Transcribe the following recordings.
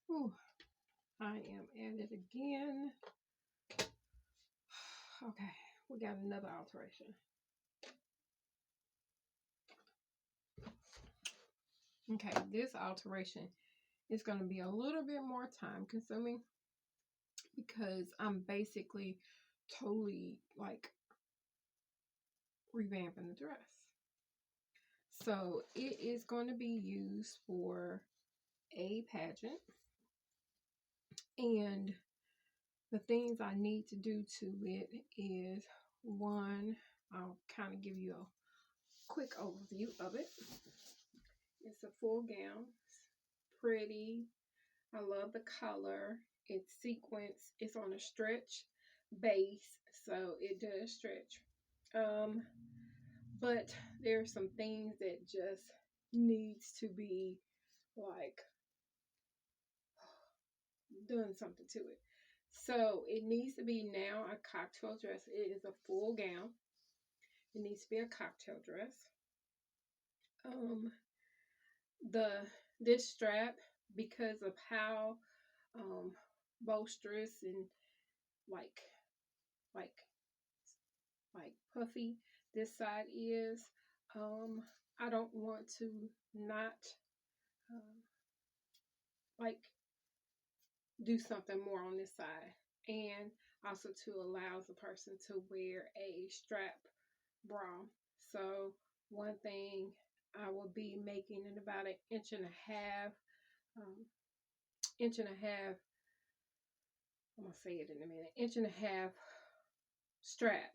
Whew, I am at it again. Okay, we got another alteration. Okay, this alteration is going to be a little bit more time consuming because I'm basically totally like revamping the dress. So it is going to be used for a pageant, and the things I need to do to it is one, I'll kind of give you a quick overview of it. It's a full gown, pretty. I love the color. It's sequins. It's on a stretch base, so it does stretch. But there's some things that just needs to be like doing something to it. So it needs to be now a cocktail dress. It is a full gown. It needs to be a cocktail dress. This strap, because of how boisterous and like like puffy this side is, I don't want to not like do something more on this side, and also to allow the person to wear a strap bra. So one thing I will be making it about an inch and a half, inch and a half. I'm gonna say it in a minute. Inch and a half strap.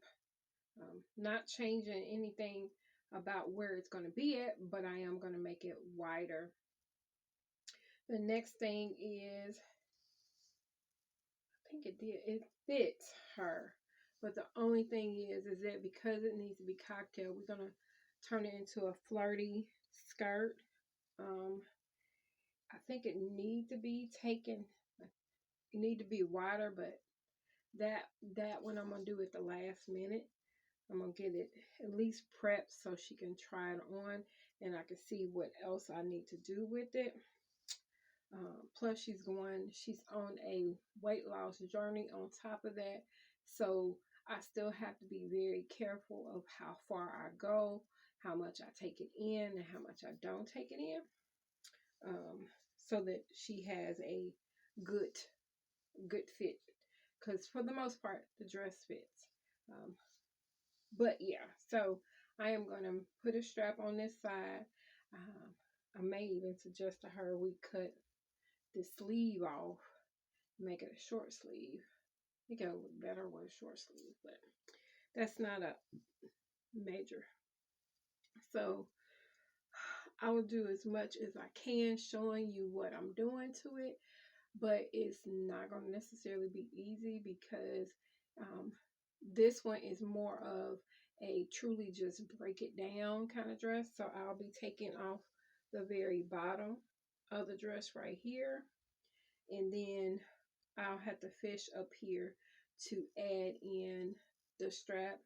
Not changing anything about where it's going to be at, but I am going to make it wider. The next thing is, I think it fits her, but the only thing is that because it needs to be cocktail, we're going to turn it into a flirty skirt. I think it need to be taken, it need to be wider, but that one I'm going to do at the last minute. I'm going to get it at least prepped so she can try it on and I can see what else I need to do with it. Plus she's on a weight loss journey on top of that. So I still have to be very careful of how far I go, how much I take it in and how much I don't take it in. So that she has a good fit. Because for the most part, the dress fits. But yeah, so I am going to put a strap on this side. I may even suggest to her we cut the sleeve off, make it a short sleeve. I think it'll look better with a short sleeve, but that's not a major. So I will do as much as I can showing you what I'm doing to it, but it's not going to necessarily be easy because this one is more of a truly just break it down kind of dress. So I'll be taking off the very bottom of the dress right here. And then I'll have to fish up here to add in the strap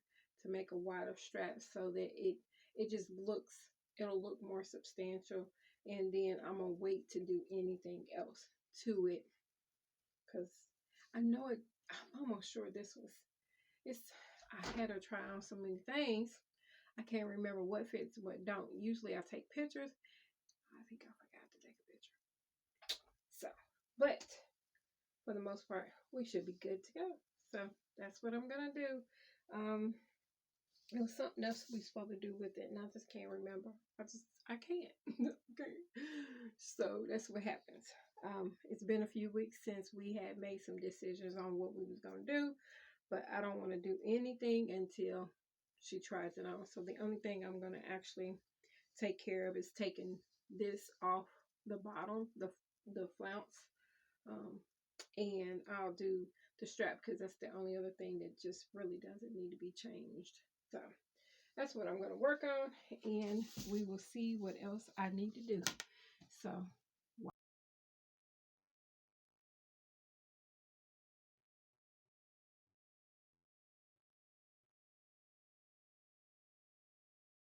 to make a wider strap so that it just looks, it'll look more substantial. And then I'm going to wait to do anything else to it because I know it, I'm almost sure I had her try on so many things. I can't remember what fits, what don't. Usually I take pictures. I think I forgot to take a picture. So, but for the most part, we should be good to go. So that's what I'm going to do. There was something else we supposed to do with it, and I just can't remember. I can't. Okay. So that's what happens. It's been a few weeks since we had made some decisions on what we was going to do, but I don't want to do anything until she tries it on. So the only thing I'm going to actually take care of is taking this off the bottom, the flounce, and I'll do the strap because that's the only other thing that just really doesn't need to be changed. So that's what I'm going to work on, and we will see what else I need to do. So